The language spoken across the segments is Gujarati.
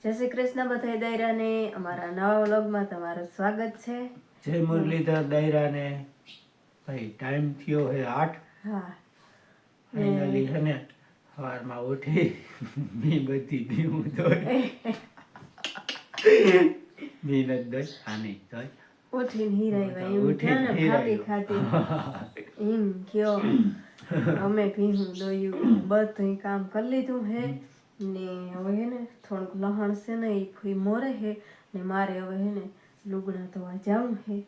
જય શ્રી કૃષ્ણ બધાય દાયરાને અમારા નવા વ્લોગમાં તમારું સ્વાગત છે. જય મુરલીધર દાયરાને. ભાઈ ટાઈમ થયો હે 8. હા ફાઇનલી હે ને સવારમાં ઉઠી મી બધી ભીવું ધોઈ મી નથી ધોઈ આની ધોઈ ઉઠીને હીરાઈ એમ ક્યાં ને ખાતી ખાતી એમ કયો અમે ભીહું દોયું બધું કામ કરી લીધું હે ને હવે હે ને થોડુંક લહણ છે ને એ ફૂઈ મોરે હે ને મારે હવે હે ને લુગડા ધોવા જવું હે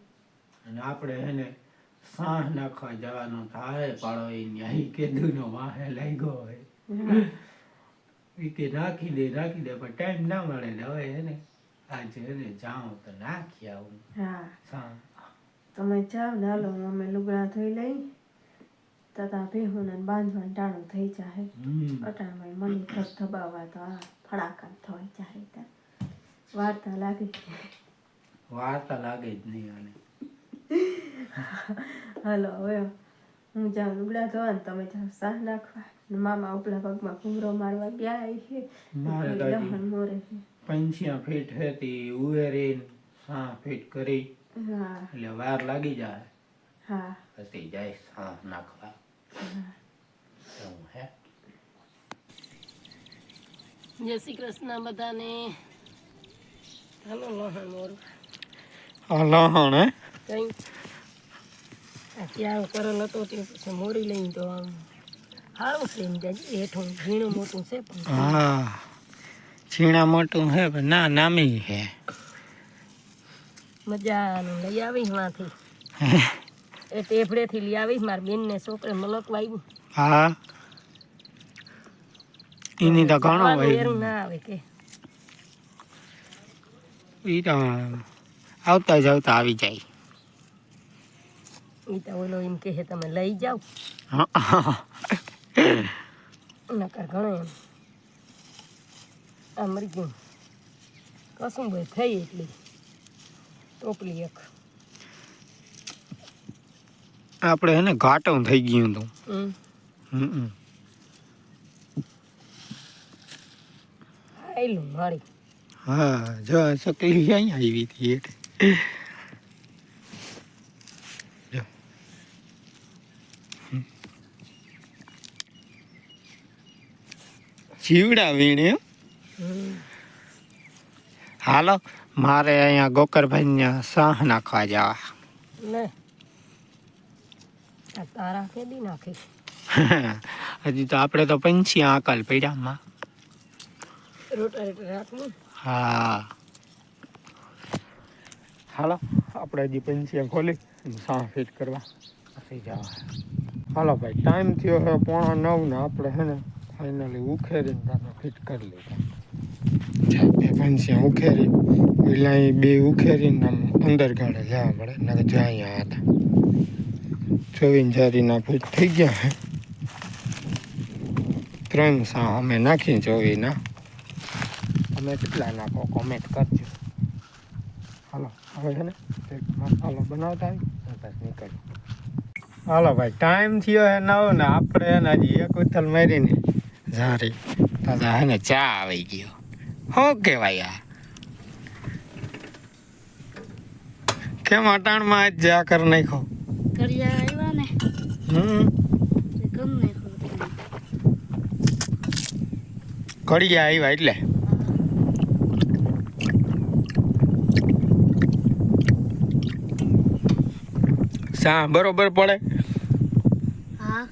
અને આપણે હે ને સાહ નાખવા જવાનું થાય પાડો એ ન્યાય કેદુનો વાહે લાગ્યો હોય એ કે નાખી દે પણ ટાઈમ ના મળે ને હવે હે ને આજે હે ને જાઉં તો નાખી આવું. હા સાહ તમે જાઓ ને હાલો અમે લુગડા ધોઈ લઈ તથા ભીહું ને બાંધવાનું ટાણું થઈ જાય અટાણમાં મને ધબધબાવવા તો આ ફડાકા થવાય જાય ત્યાં વાર્તા લાગી વાર્તા લાગે જ નહીં આને. હાલો હવે હું જાઉં લુગડા ધોવા ને તમે જાઓ સાહ નાખવા ને મામા ઉપલા પગમાં ઘૂમરો મારવા ગયા છે મારે તો લહણ મોરે છે. 5 ફીટ હતી ઉવેરીને 6 ફીટ કરી હા એટલે વાર લાગી જાય હા પછી જાય સાહ નાખવા એવું હે. જય શ્રી કૃષ્ણ બધાને. હાલો લહણ મોરું લહણ હે કઈ ત્યાં કરેલ હતો તે પછી મોરી લઈને તો આમ સારું છે એમ ત્યાં હેઠું ઝીણું મોટું છે પણ હા છીણા મોટું હે પણ ના નામી હે મજાનું લઈ આવીશ માંથી એ ટેફડેથી લઈ આવીશ મારા બેનને છોકરે મલકવા આવ્યું. હા એની તો ઘણો ખાવાનું હોય એરું ના આવે કે ઈ તો આવતા જ આવતા આવી જાય. એ તો ઓલો એમ કહે તમે લઈ જાઓ નકર ઘણો એમ આ મરી ગયું કશું ભાઈ થઈ એટલી ટોપલી એક આપણે હે ને ઘાટું થઈ ગયું હતું. આયલું મારી હા જો સકલી અહીંયા આવી હતી એટલે જો જીવડા વીણે. હાલો મારે અહીંયા ગોકરભાઈ સાહ નાખવા જવા. ને આ તારા કેદી નાખી હજી તો આપણે તો પંછી આકલ પૈડામાં. રોટારેટર રાખવું હા હાલો આપણે હજી પંછી ખોલી સાહ ફિટ કરવા પછી જવા. હાલો ભાઈ ટાઈમ થયો હે 8:45 ને આપણે હે ને ફાઇનલી ઉખેરીને તાને ફિટ કરી લીધા. બે પંછી ઉખેરી પેલા બે ઉખેરીને આમ અંદર ગાડે જવા પડે ને જ્યાં અહીંયા હતા 24 ફિટ થઈ ગયા હે. 3 સાહ અમે નાખી 24 તમે કેટલા નાખો કોમેન્ટ કરજો. હાલો હવે છે ને એક મસાલો બનાવતા આવી બસ નીકળી. હાલો ભાઈ ટાઈમ થયો હે 9 ને આપણે એને હજી એક ઉથલ મારીને સારી દાદા હે ને ચા આવી ગયો. શું કહેવાય આ કેમ અટાણમાં આજ જા કર નાખો કરિયા આવ્યા ને ગમ નાખો કડિયા આવ્યા એટલે સા બરોબર પડે. હા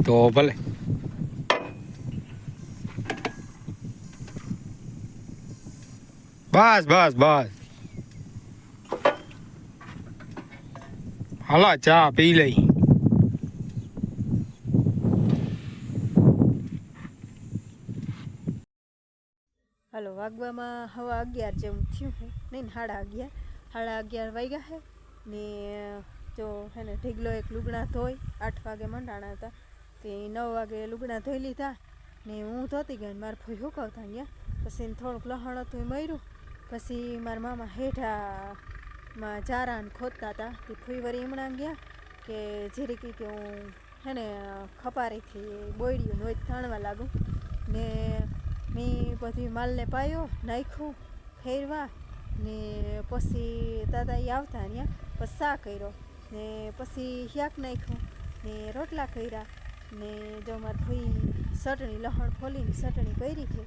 તો ભલે બસ બસ બસ હાલો ચા પી લઈ. હાલો વાગવામાં હવા 11 જેવું થયું છે નહીં ને 11:30 વાગ્યા છે ને જો હે ને ઢીગલો એક લુગડા ધોઈ 8 વાગે મંડાણા હતા તે 9 વાગે લુગડા ધોઈ લીધા ને હું ધોતી ગઈ ને મારા ફોઈ હુકવતા ગયા પછી થોડુંક લહણ હતું એ મર્યું પછી મારા મામા હેઠામાં ચારાને ખોદતા હતા તે ફોઈ વળી હમણાં ગયા કે જીરીકી કે હું હે ને ખપારીથી બોયડ્યું નોઈ થાણવા લાગું ને મેં બધી માલને પાયો નાખ્યું ફેરવા ને પછી દાદા એ આવતા ત્યાં પછી શા કર્યો ને પછી શાક નાખ્યું ને રોટલા કર્યા ને જો મારે ભાઈ ચટણી લસણ ફોલીને ચટણી કરી છે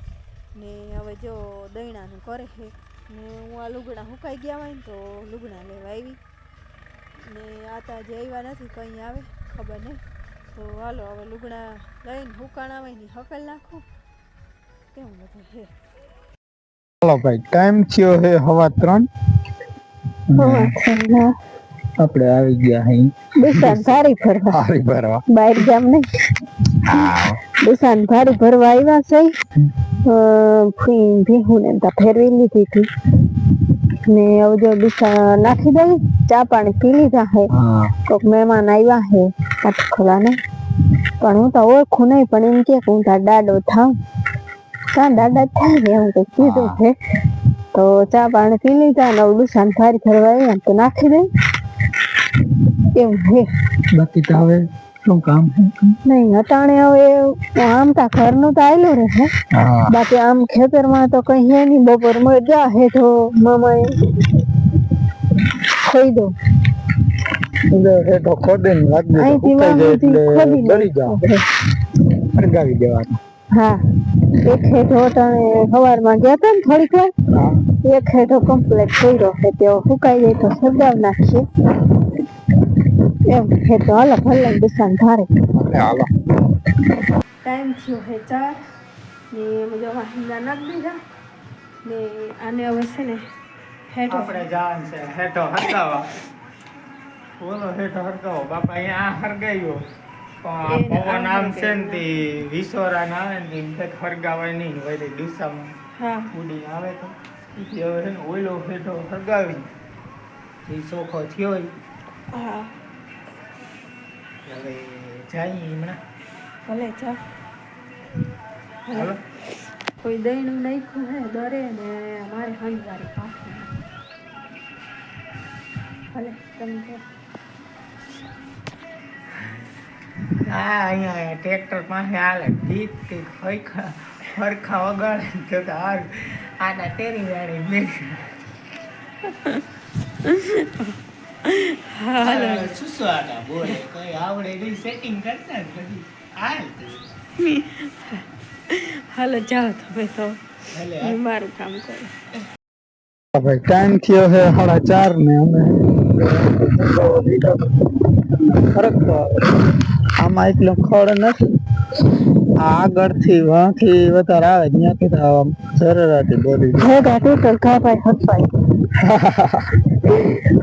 ને હવે જો દહીણાનું કરે છે ને હું આ લુગડા સુકાઈ ગયા હોય ને તો લુગડા લેવા આવી ને આતા જે આવ્યા નથી કંઈ આવે ખબર નહીં તો હાલો હવે લુગડા લઈને હુકાણા હોય ને હકલ નાખું કેવું બધું છે. ચાલો ભાઈ ટાઈમ થયો છે 3:30 આપણે આવી ગયા અહીં દુકાન ભારી ભરવા હારી ભરવા બહાર ગામ નહીં દુકાન ભારી ભરવા આવ્યા છે. ભીહું ને તા ફેરવી લીધી હતી ને હવે જો દુકાન નાખી દઈ ચા પાણી પી લીધા હે. કોઈક મહેમાન આવ્યા હે પટખોલાને પણ હું તો ઓળખું નહીં પણ એમ કે હું તાર દાડો થાવ ચા દાદા થાય ને એવું કંઈક કીધું છે તો ચા પાણી પી લીધા ને દુકાન ભારી ભરવા આવ્યા તો નાખી દઈ એવું છે. બાકી તો હવે શું કામ નહીં અટાણે હવે આમ તા ઘરનું તો આવેલું રહે બાકી આમ ખેતરમાં તો કઈ હે નહીં. બપોર જા હેઠો મામા ખોઈ દો હેઠો ખોદે ને અહીંથી ખોદી ડરી જાવ અરગાવી દેવાનું. હા એક હેઠો અટાણે સવારમાં ગયા હતા ને થોડીક વાર એક હેઠો કમ્પ્લીટ કર્યો છે તેઓ સુકાઈ જાય તો સગાવ નાખીએ એમ છે. તો હાલો ભલે દુકાન ધારે હાલો ટાઈમ થયો છે 4 ને જો વાહિંદા નાખી દીધા ને આને હવે છે ને હેઠો આપણે જવાનું છે હેઠો હરગાવા. બોલો હેઠો હરગાવો બાપા અહીંયા આ હરગાવ્યો પણ પવન આમ છે ને તે વિસોરા ના આવે ને તે હરગાવાય નહીં હોય ડીસામાં હા ઉડી આવે તો ઈ હવે છે ને ઓઈલો હેઠો હરગાવી એ ચોખ્ખો થયો હા હવે જઈએ હમણાં. ભલે ચા હાલો કોઈ દહીંનું નાખ્યું હે દરે ને મારે હંજવારી પાકી ભલે તમે કહો. હા અહીંયા ટ્રેક્ટર પાસે હાલે તીત તીત હરખા વગાડે ને તો હાર આના તેરી વાળી બે શું આના બોલે કઈ આવડે નહીં સેટિંગ કરતા ને પછી હાલ હાલો જાઓ તમે તો ભલે હું મારું કામ કરું. ભાઈ ટાઈમ થયો છે 4:30 ને અમે ફરક તો આમાં એટલું ખડ નથી. આગળથી વાંથી વધારે આવે ત્યાંથી તો સરળાથી બોલી ભેગા ટોટલ ઘા ભાઈ હસવાય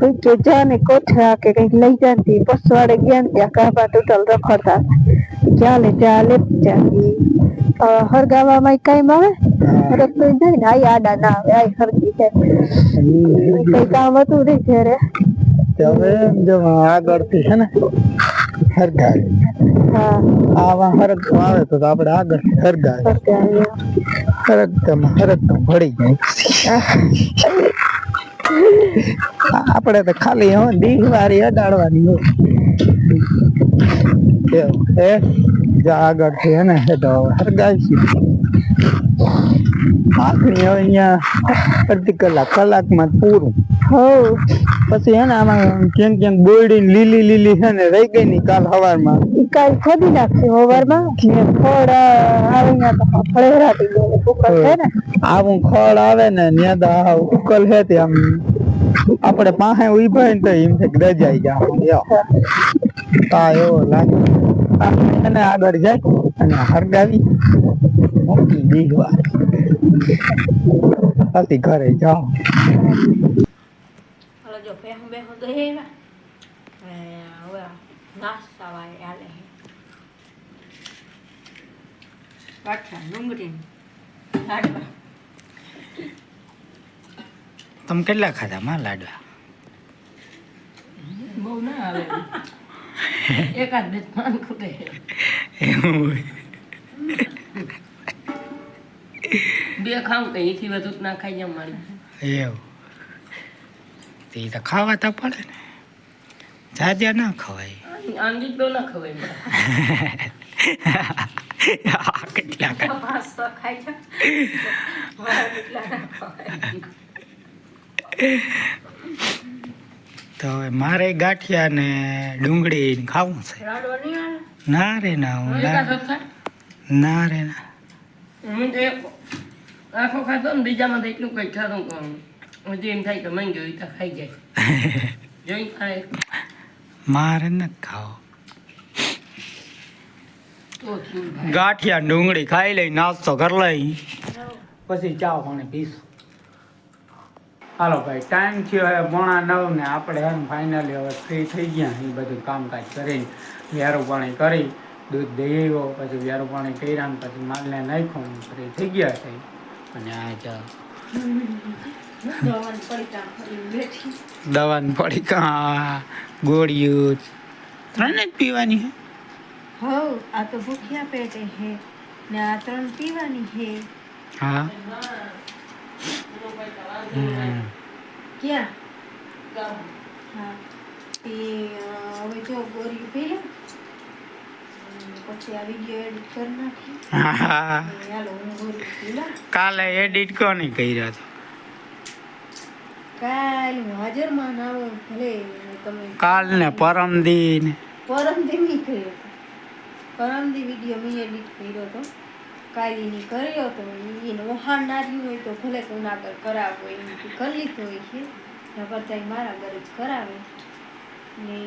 કોઈ કે જાને કોઠા કે કઈક લઈ જાતી પસવાડે ગયા ને ત્યાં કાબા ટોટલ રખડતા ચાલે ચાલી હરગાવામાં કઈ આવે ફરક તો જાય ને આઈ આડા ના આવે આઈ હરગી છે કઈ કામ હતું નહીં ઘરે હવે જો આગળથી છે ને હરગાવે હા આવા હરક આવે તો આપણે આગળ હરગાવે હરક ભળી જાય. આપણે તો ખાલી દીવારી અડાડવાની હોય આગળ થી હે ને હરગાવી માખણી હવે અહીંયા અડધી કલાકમાં પૂરું. પછી હે ને આમાં ક્યાંક બોયડી લીલી છે ને રહી ગઈ ની કાલ સવારમાં કાલ ખોદી નાખ્યું સવારમાં ફળ આવે તો ફળેરાટી દે ઉકલ છે ને આવું ખડ આવે ને ત્યાં ઉકલ છે તે આમ આપણે પાસે ઉભા ને તો એમ છે રજાઈ જાય એવો લાગે. અને આગળ જાય અને હરગાવી મોટી દીવા પછી ઘરે જાઓ. જો બેહું તો એવા હવે નાસ્તા વાળે આલે પાછા ડુંગળી લાડવા. તમે કેટલા ખાધા માં લાડવા? બહુ ના આવે એકાદ બે પાન ખૂટે બે ખાઉં તો એથી વધુ ના ખાઈ જામ મારી એવું તે તો ખાવા તો પડે ને જાજ્યા ના ખવાય. આંગી તો ના ખવાય કેટલા ખાય? 500 ખાઈ જાઓ. મારા કેટલા ના ખવાય. તો હવે મારે ગાંઠિયા ને ડુંગળી ખાવું છે. રાડો નહીં આવે? ના રે ના, હું ના રે ના. હું તો આખો ખાતો ને બીજામાં તો એટલું કંઈ ખાતું કહું હજી એમ થાય કે મંગી હોય તો ખાઈ જાય જોઈ ખાય મારે નથી ખાવો. તો શું ભાઈ. ગાંઠિયા ડુંગળી ખાઈ લઈ, નાસ્તો કરી લઈ, પછી ચા પાણી પીશું. હાલો ભાઈ, ટાઈમ થયો હવે 8:45 ને આપણે એમ ફાઇનલી હવે ફ્રી થઈ ગયા. એ બધું કામકાજ કરીને વ્યારું પાણી કરી, દૂધ દઈ આવ્યો, પછી વ્યારું પાણી કર્યા ને પછી માલને નાખ્યો, ફ્રી થઈ ગયા છે. અને આ ચા દવાની પડીકા ફરીને બેઠી. દવાની પડી કા ગોળીઓ 3 જ પીવાની હે. હવ આ તો ભૂખ્યા પેટે હે ને આ 3 પીવાની હે. હા ક્યાં? હા એ હવે જો ગોરી પી લે પછી આ વિડીયો એડિટ કરી નાખી. હા. હાલો હું ગોરી પી લઉં. કાલે એડિટ કોની કર્યા હતા? કાલ હું હાજરમાં ના આવો ભલે તમે કાલ ને પરમ દી ને પરમદી મેં કર્યો હતો. પરમદી વિડીયો મેં એડિટ કર્યો હતો. કાલીની કર્યો હતો એને વહાણ ના રહ્યું હોય તો ભલે કોઈને આગળ કરાવો એમ કરી લીધો હોય છે નકર મારા ઘરે જ કરાવે. ને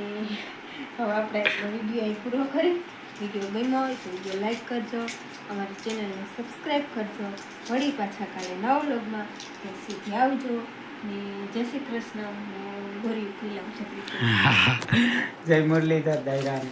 હવે આપણે આપણો વિડીયો અહીં પૂરો કરી. વિડીયો ગમ્યો હોય તો વિડીયો લાઈક કરજો, અમારી ચેનલને સબસ્ક્રાઈબ કરજો. વળી પાછા કાલે નવા વ્લોગમાં ત્યાં સુધી આવજો ને જય શ્રી કૃષ્ણ. હું ગોરી પીલામ છત્રી. જય મુરલીધર દાયરાને.